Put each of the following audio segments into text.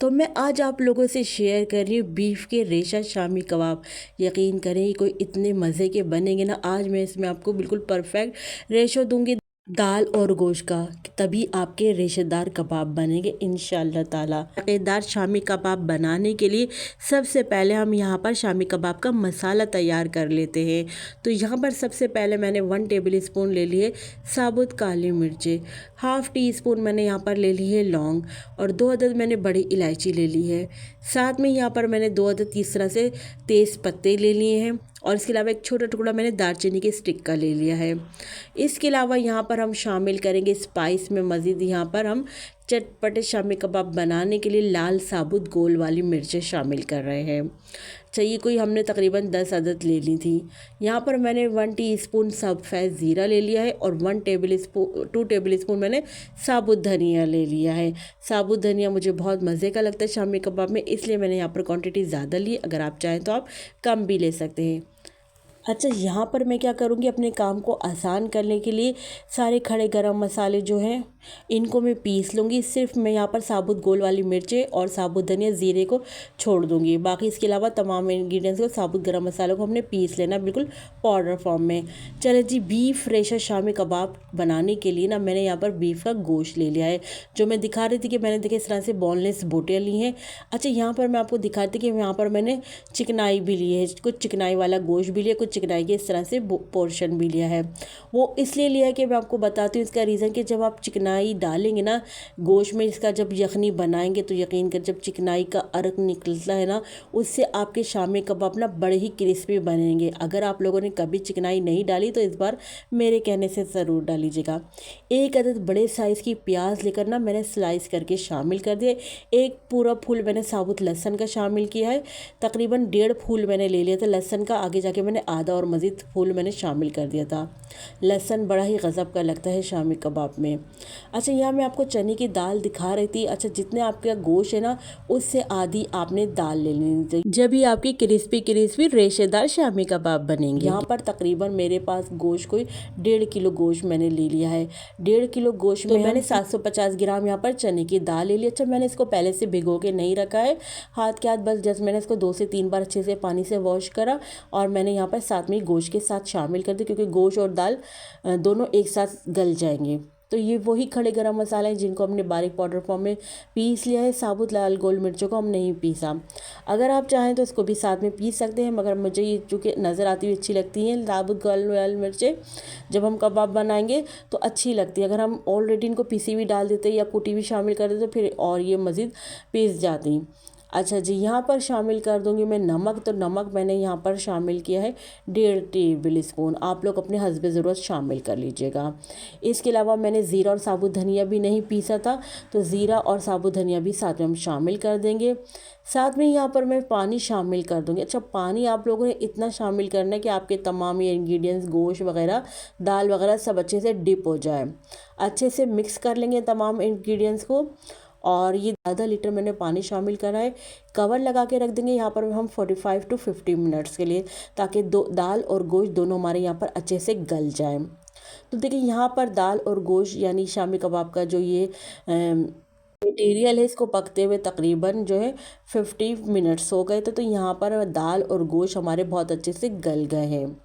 तो मैं आज आप लोगों से शेयर कर रही हूँ बीफ के रेशा शामी कबाब। यकीन करें ये कोई इतने मज़े के बनेंगे ना, आज मैं इसमें आपको बिल्कुल परफेक्ट रेशो दूंगी दाल और गोश्त का, तभी आपके रेशेदार कबाब बनेंगे इंशाल्लाह ताला। रेशेदार शामी कबाब बनाने के लिए सबसे पहले हम यहाँ पर शामी कबाब का मसाला तैयार कर लेते हैं। तो यहाँ पर सबसे पहले मैंने 1 टेबल स्पून ले लिए साबुत काली मिर्चें, हाफ़ टी स्पून मैंने यहाँ पर ले ली है लौंग और 2 अदद मैंने बड़ी इलायची ले ली है। साथ में यहाँ पर मैंने 2 अदद इस तरह से तेज़ पत्ते ले लिए हैं और इसके अलावा एक छोटा टुकड़ा मैंने दालचीनी के स्टिक का ले लिया है। इसके अलावा यहाँ पर हम शामिल करेंगे स्पाइस में मज़ीद, यहाँ पर हम चटपटे शामी कबाब बनाने के लिए लाल साबुत गोल वाली मिर्चें शामिल कर रहे हैं। चाहिए कोई हमने तकरीबन 10 अदद ले ली थी। यहाँ पर मैंने 1 टीस्पून सफ़ेद ज़ीरा ले लिया है और 2 टेबल स्पून मैंने साबुत धनिया ले लिया है। साबुत धनिया मुझे बहुत मज़े का लगता है शामी कबाब में, इसलिए मैंने यहाँ पर क्वांटिटी ज़्यादा ली। अगर आप चाहें तो आप कम भी ले सकते हैं। अच्छा, यहाँ पर मैं क्या करूँगी, अपने काम को आसान करने के लिए सारे खड़े गरम मसाले जो हैं इनको मैं पीस लूँगी। सिर्फ मैं यहाँ पर साबुत गोल वाली मिर्चें और साबुत धनिया ज़ीरे को छोड़ दूँगी। बाकी इसके अलावा तमाम इंग्रेडिएंट्स को, साबुत गरम मसालों को हमने पीस लेना बिल्कुल पाउडर फॉर्म में। चले जी, बीफ रेशा शामी कबाब बनाने के लिए ना मैंने यहाँ पर बीफ का गोश्त ले लिया है, जो मैं दिखा रही थी कि मैंने देखिए इस तरह से बोनलेस बोटियाँ ली हैं। अच्छा, यहाँ पर मैं आपको दिखा रही थी कि यहाँ पर मैंने चिकनाई भी ली है, कुछ चिकनाई वाला गोश्त भी लिया, कुछ चिकनाई के इस तरह से पोर्शन भी लिया है। वो इसलिए लिया है कि मैं आपको बताती हूँ इसका रीज़न, कि जब आप चिकनाई डालेंगे ना गोश्त में, इसका जब यखनी बनाएंगे तो यकीन कर जब चिकनाई का अर्क निकलता है ना, उससे आपके शामी कबाब ना बड़े ही क्रिस्पी बनेंगे। अगर आप लोगों ने कभी चिकनाई नहीं डाली तो इस बार मेरे कहने से ज़रूर डाल लीजिएगा। एक अदद बड़े साइज़ की प्याज लेकर ना मैंने स्लाइस करके शामिल कर दिए। एक पूरा फूल मैंने साबुत लहसुन का शामिल किया है, तकरीबन 1.5 फूल मैंने ले लिया था लहसुन का। आगे जाके मैंने आधा और मज़ीद फूल मैंने शामिल कर दिया था। लहसुन बड़ा ही गज़ब का लगता है शामी कबाब में। अच्छा, यहाँ मैं आपको चने की दाल दिखा रही थी। अच्छा, जितने आपका गोश्त है ना उससे आधी आपने दाल ले लेनी चाहिए, जब भी आपकी क्रिस्पी क्रिस्पी रेशेदार शामी कबाब बनेंगे। यहाँ पर तकरीबन मेरे पास गोश्त कोई 1.5 किलो गोश्त मैंने ले लिया है। 1.5 किलो गोश्त में मैंने 750 ग्राम यहाँ पर चने की दाल ले ली। अच्छा, मैंने इसको पहले से भिगो के नहीं रखा है, हाथ के हाथ बस जस्ट मैंने इसको 2 से 3 बार अच्छे से पानी से वॉश करा और मैंने यहाँ पर साथ में गोश्त के साथ शामिल कर दी, क्योंकि गोश्त और दाल दोनों एक साथ गल जाएंगे। तो ये वही खड़े गरम मसाले हैं जिनको हमने बारीक पाउडर फॉर्म में पीस लिया है। साबुत लाल गोल मिर्चों को हम नहीं पीसा। अगर आप चाहें तो इसको भी साथ में पीस सकते हैं, मगर मुझे ये चूँकि नज़र आती हुई अच्छी लगती हैं साबुत गोल लाल मिर्चें, जब हम कबाब बनाएंगे तो अच्छी लगती है। अगर हम ऑलरेडी इनको पीसी भी डाल देते या कुटी भी शामिल कर देते तो फिर और ये मज़ीद पीस जाती। अच्छा जी, यहाँ पर शामिल कर दूँगी मैं नमक। तो नमक मैंने यहाँ पर शामिल किया है 1.5 टेबल स्पून। आप लोग अपने हस्बे ज़रूरत शामिल कर लीजिएगा। इसके अलावा मैंने ज़ीरा और साबुत धनिया भी नहीं पीसा था, तो ज़ीरा और साबुत धनिया भी साथ में हम शामिल कर देंगे। साथ में यहाँ पर मैं पानी शामिल कर दूँगी। अच्छा, पानी आप लोगों ने इतना शामिल करना है कि आपके तमाम ये इंग्रेडिएंट्स, गोश्त वगैरह, दाल वगैरह सब अच्छे से डिप हो जाए। अच्छे से मिक्स कर लेंगे तमाम इंग्रेडिएंट्स को और ये आधा लीटर मैंने पानी शामिल करा है। कवर लगा के रख देंगे यहाँ पर हम 45 टू 50 मिनट्स के लिए, ताकि दाल और गोश्त दोनों हमारे यहाँ पर अच्छे से गल जाए। तो देखिए, यहाँ पर दाल और गोश्त यानी शामी कबाब का जो ये मटेरियल है, इसको पकते हुए तकरीबन जो है 50 मिनट्स हो गए थे। तो यहाँ पर दाल और गोश्त हमारे बहुत अच्छे से गल गए हैं।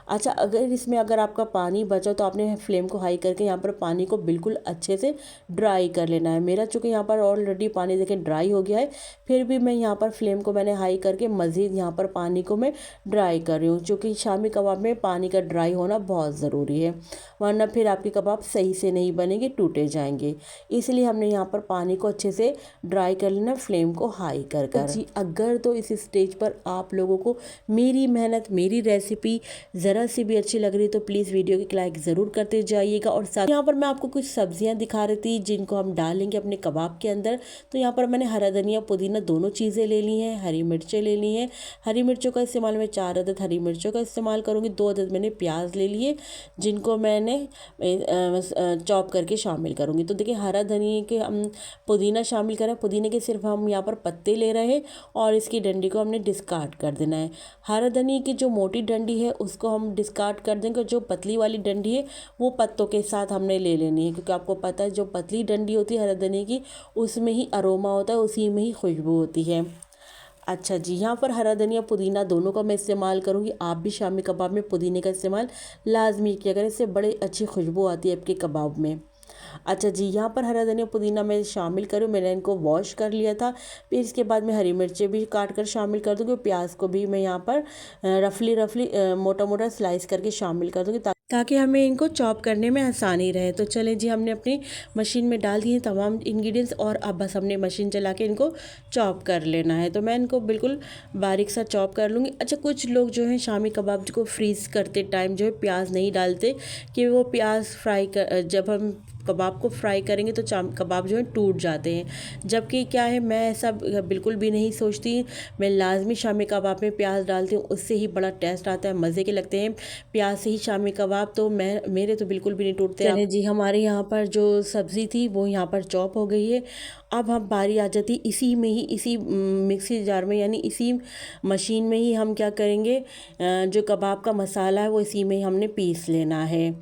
अच्छा, अगर आपका पानी बचा तो आपने फ्लेम को हाई करके यहाँ पर पानी को बिल्कुल अच्छे से ड्राई कर लेना है। मेरा चूँकि यहाँ पर ऑलरेडी पानी देखें ड्राई हो गया है, फिर भी मैं यहाँ पर फ्लेम को मैंने हाई करके मज़ीद यहाँ पर पानी को मैं ड्राई कर रही हूँ, क्योंकि शामी कबाब में पानी का ड्राई होना बहुत ज़रूरी है, वरना फिर आपके कबाब सही से नहीं बनेंगे, टूटे जाएंगे। इसलिए हमने यहाँ पर पानी को अच्छे से ड्राई कर लेना, फ्लेम को हाई कर कर जी। अगर तो इस स्टेज पर आप लोगों को मेरी मेहनत, मेरी रेसिपी ज़रा सी भी अच्छी लग रही तो प्लीज़ वीडियो की लाइक ज़रूर करते जाइएगा। और साथ यहाँ पर मैं आपको कुछ सब्जियां दिखा रही थी जिनको हम डालेंगे अपने कबाब के अंदर। तो यहाँ पर मैंने हरा धनिया, पुदीना दोनों चीज़ें ले ली हैं, हरी मिर्चें ले ली हैं। हरी मिर्चों का इस्तेमाल मैं 4 अदद हरी मिर्चों का इस्तेमाल करूँगी। 2 अदद मैंने प्याज ले लिए जिनको मैंने चॉप करके शामिल करूँगी। तो देखिए, हरा धनिया के हम पुदीना शामिल करें, पुदीने के सिर्फ हम यहाँ पर पत्ते ले रहे हैं और इसकी डंडी को हमने डिस्कार्ड कर देना है। हरा धनिया की जो मोटी डंडी है उसको हम डिस्कार्ड कर देंगे। जो पतली वाली डंडी है वो पत्तों के साथ हमने ले लेनी है, क्योंकि आपको पता है जो पतली डंडी होती है हरा धनिया की, उसमें ही अरोमा होता है, उसी में ही खुशबू होती है। अच्छा जी, यहाँ पर हरा धनिया पुदीना दोनों का मैं इस्तेमाल करूँगी। आप भी शामी कबाब में पुदीने का इस्तेमाल लाजमी किया करें, इससे बड़ी अच्छी खुशबू आती है आपके कबाब में। अच्छा जी, यहाँ पर हरा धनिया पुदीना मैं शामिल करूँ, मैंने इनको वॉश कर लिया था। फिर इसके बाद मैं हरी मिर्चें भी काट कर शामिल कर दूँगी, प्याज को भी मैं यहाँ पर रफली रफली मोटा मोटा स्लाइस करके शामिल कर दूँगी, ताकि हमें इनको चॉप करने में आसानी रहे। तो चलें जी, हमने अपनी मशीन में डाल दिए तमाम इंग्रेडिएंट्स, और अब बस हमने मशीन चला के इनको चॉप कर लेना है। तो मैं इनको बिल्कुल बारीक सा चॉप कर लूँगी। अच्छा, कुछ लोग जो हैं शामी कबाब को फ्रीज़ करते टाइम जो है प्याज नहीं डालते, कि वो प्याज फ्राई कर, जब हम कबाब को फ्राई करेंगे तो कबाब जो है टूट जाते हैं। जबकि क्या है, मैं ऐसा बिल्कुल भी नहीं सोचती। मैं लाजमी शामी कबाब में प्याज डालती हूँ, उससे ही बड़ा टेस्ट आता है, मज़े के लगते हैं प्याज से ही शामी कबाब। तो मेरे तो बिल्कुल भी नहीं टूटते। चलिए जी, हमारे यहाँ पर जो सब्ज़ी थी वो यहाँ पर चॉप हो गई है। अब हम बारी आ जाती इसी में ही, इसी मिक्सी जार में, यानी इसी मशीन में ही हम क्या करेंगे, जो कबाब का मसाला है वो इसी में ही हमने पीस लेना है।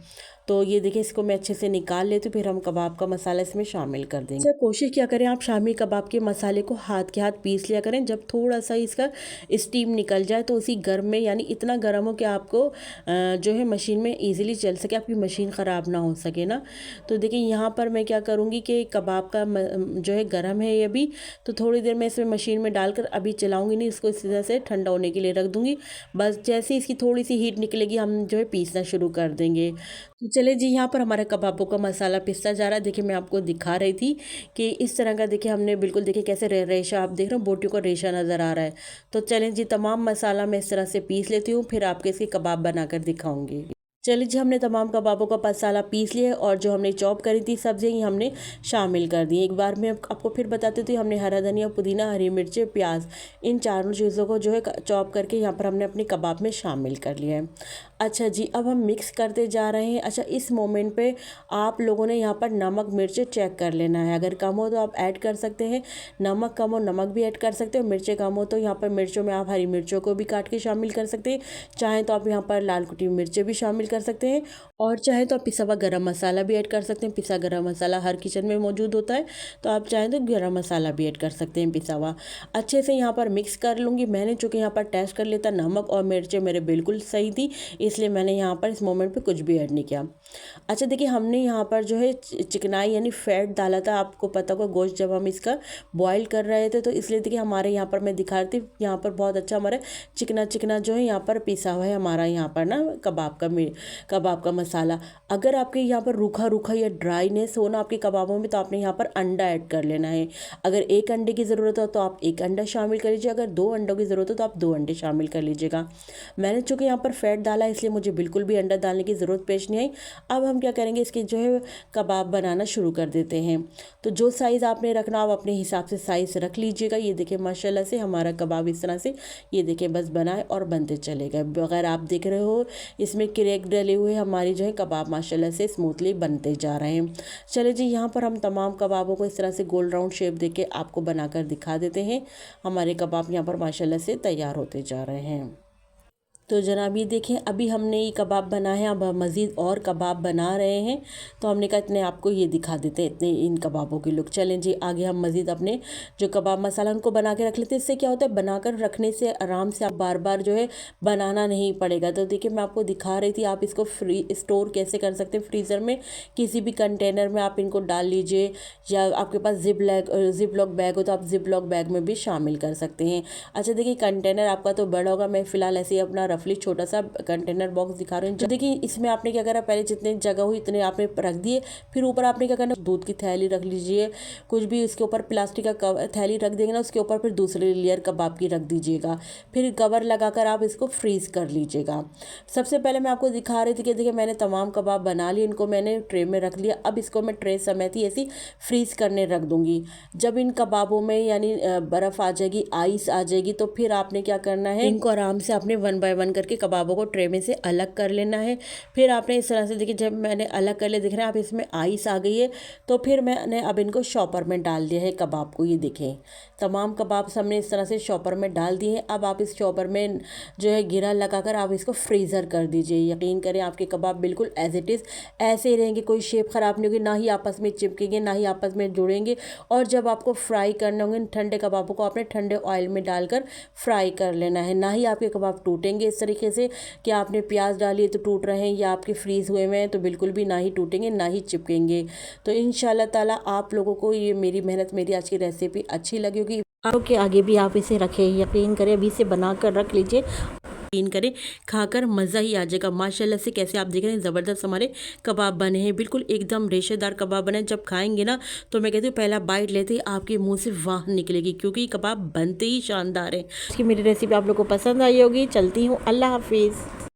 तो ये देखिए, इसको मैं अच्छे से निकाल लेती हूँ, फिर हम कबाब का मसाला इसमें शामिल कर देंगे। अच्छा, कोशिश क्या करें आप शामी कबाब के मसाले को हाथ के हाथ पीस लिया करें। जब थोड़ा सा इसका स्टीम निकल जाए तो उसी गर्म में, यानी इतना गर्म हो कि आपको जो है मशीन में ईजिली चल सके, आपकी मशीन ख़राब ना हो सके ना। तो देखिए, यहाँ पर मैं क्या करूँगी कि कबाब का जो है गर्म है ये अभी, तो थोड़ी देर मैं इसमें मशीन में डालकर अभी चलाऊँगी नहीं, इसको इस तरह से ठंडा होने के लिए रख दूँगी। बस जैसे ही इसकी थोड़ी सी हीट निकलेगी, हम जो है पीसना शुरू कर देंगे। तो चले जी, यहाँ पर हमारे कबाबों का मसाला पिसता जा रहा है। देखिए, मैं आपको दिखा रही थी कि इस तरह का, देखिए हमने बिल्कुल, देखिए कैसे रेशा, आप देख रहे हो बोटियों का रेशा नज़र आ रहा है। तो चलें जी, तमाम मसाला मैं इस तरह से पीस लेती हूँ, फिर आपके इसके कबाब बनाकर दिखाऊंगी। चलिए जी, हमने तमाम कबाबों का मसाला पीस लिया है, और जो हमने चॉप करी थी सब्जियाँ हमने शामिल कर दी। एक बार मैं आपको फिर बताती थी, हमने हरा धनिया, पुदीना, हरी मिर्चें, प्याज, इन चारों चीज़ों को जो है चॉप करके यहाँ पर हमने अपने कबाब में शामिल कर लिया है। अच्छा जी, अब हम मिक्स करते जा रहे हैं। अच्छा, इस मोमेंट पे आप लोगों ने यहाँ पर नमक मिर्च चेक कर लेना है। अगर कम हो तो आप ऐड कर सकते हैं, नमक कम हो नमक भी ऐड कर सकते हो, मिर्चें कम हो तो यहाँ पर मिर्चों में आप हरी मिर्चों को भी काट के शामिल कर सकते हैं। चाहें तो आप यहाँ पर लाल कुटी मिर्चें भी शामिल कर सकते हैं, और चाहें तो आप पिसा हुआ गरम मसाला भी ऐड कर सकते हैं। पिसा गरम मसाला हर किचन में मौजूद होता है, तो आप चाहें तो गरम मसाला भी ऐड कर सकते हैं पिसा हुआ। अच्छे से यहाँ पर मिक्स कर लूँगी। मैंने चूँकि यहाँ पर टेस्ट कर लेता, नमक और मिर्चें मेरे बिल्कुल सही थी, इसलिए मैंने यहाँ पर इस मोमेंट पे कुछ भी ऐड नहीं किया। अच्छा देखिए, हमने यहाँ पर जो है चिकनाई यानी फैट डाला था। आपको पता होगा, गोश्त जब हम इसका बॉईल कर रहे थे, तो इसलिए देखिए हमारे यहाँ पर मैं दिखा रही थी, यहाँ पर बहुत अच्छा हमारा चिकना चिकना जो है यहाँ पर पिसा हुआ है हमारा यहाँ पर ना कबाब का मसाला। अगर आपके यहाँ पर रूखा रूखा या ड्राईनेस हो ना आपके कबाबों में, तो आपने यहाँ पर अंडा ऐड कर लेना है। अगर एक अंडे की ज़रूरत हो तो आप एक अंडा शामिल कर लीजिए, अगर 2 अंडों की ज़रूरत हो तो आप 2 अंडे शामिल कर लीजिएगा। मैंने चूँकि यहाँ पर फैट डाला, इसलिए मुझे बिल्कुल भी अंडा डालने की ज़रूरत पेश नहीं आई। अब हम क्या करेंगे, इसके जो है कबाब बनाना शुरू कर देते हैं। तो जो साइज़ आपने रखना, आप अपने हिसाब से साइज़ रख लीजिएगा। ये देखिए माशाल्लाह से हमारा कबाब इस तरह से, ये देखिए बस बनाए और बनते चले गए। बगैर आप देख रहे हो इसमें क्रैक डले हुए हमारी जो है कबाब माशाल्लाह से स्मूथली बनते जा रहे हैं। चले जी, यहाँ पर हम तमाम कबाबों को इस तरह से गोल राउंड शेप देके आपको बनाकर दिखा देते हैं। हमारे कबाब यहाँ पर माशाल्लाह से तैयार होते जा रहे हैं। तो जनाब ये देखें, अभी हमने ये कबाब बनाए हैं, अब हम मज़ीद और कबाब बना रहे हैं। तो हमने कहा इतने आपको ये दिखा देते हैं, इतने इन कबाबों के लुक। चलें जी, आगे हम मज़ीद अपने जो कबाब मसाला उनको बना के रख लेते हैं। इससे क्या होता है, बनाकर रखने से आराम से आप बार बार जो है बनाना नहीं पड़ेगा। तो देखिए, मैं आपको दिखा रही थी आप इसको स्टोर कैसे कर सकते हैं फ्रीज़र में। किसी भी कंटेनर में आप इनको डाल लीजिए, या आपके पास जिप लॉक बैग हो तो आप जिप लॉक बैग में भी शामिल कर सकते हैं। अच्छा देखिए, कंटेनर आपका तो बड़ा होगा, मैं फ़िलहाल ऐसे ही अपना रफली छोटा सा कंटेनर बॉक्स दिखा रही हूँ। तो देखिए, इसमें आपने क्या करा, पहले जितने जगह हुई इतने आपने रख दिए। फिर ऊपर आपने क्या करना, दूध की थैली रख लीजिए, कुछ भी उसके ऊपर प्लास्टिक का थैली रख देंगे ना, उसके ऊपर फिर दूसरी लेयर कबाब की रख दीजिएगा। फिर कवर लगाकर आप इसको फ्रीज़ कर लीजिएगा। सबसे पहले मैं आपको दिखा रही थी कि देखिए मैंने तमाम कबाब बना लिए, इनको मैंने ट्रे में रख लिया। अब इसको मैं ट्रे समेत ही ऐसी फ्रीज़ करने रख दूँगी। जब इन कबाबों में यानी बर्फ़ आ जाएगी, आइस आ जाएगी, तो फिर आपने क्या करना है, इनको आराम से आपने 1 बाय 1 बंद करके कबाबों को ट्रे में से अलग कर लेना है। फिर आपने इस तरह से देखिए जब मैंने अलग कर लिया, दिख रहा है आप इसमें आइस आ गई है, तो फिर मैंने अब इनको शॉपर में डाल दिया है कबाब को। ये देखें तमाम कबाब हमने इस तरह से शॉपर में डाल दिए हैं। अब आप इस शॉपर में जो है गिरा लगाकर आप इसको फ्रीज़र कर दीजिए। यकीन करें आपके कबाब बिल्कुल एज इट इज़ ऐसे ही रहेंगे, कोई शेप ख़राब नहीं होगी, ना ही आपस में चिपकेंगे, ना ही आपस में जुड़ेंगे। और जब आपको फ्राई करने होंगे ठंडे कबाबों को आपने ठंडे ऑयल में डालकर फ्राई कर लेना है, ना ही आपके कबाब टूटेंगे इस तरीके से कि आपने प्याज डाली है तो टूट रहे हैं, या आपके फ्रीज़ हुए हुए हैं तो बिल्कुल भी ना ही टूटेंगे ना ही चिपकेंगे। तो इंशाल्लाह ताला आप लोगों को ये मेरी मेहनत, मेरी आज की रेसिपी अच्छी लगी होगी। आपके आगे भी आप इसे रखें, यकीन करें अभी से बना कर रख लीजिए, यकीन करें खाकर मज़ा ही आ जाएगा। माशाल्लाह से कैसे आप देख रहे हैं ज़बरदस्त हमारे कबाब बने हैं, बिल्कुल एकदम रेशेदार कबाब बने हैं। जब खाएंगे ना तो मैं कहती हूँ पहला बाइट लेते ही आपके मुंह से वाह निकलेगी, क्योंकि कबाब बनते ही शानदार है। इसकी मेरी रेसिपी आप लोग को पसंद आई होगी। चलती हूँ, अल्लाह हाफिज़।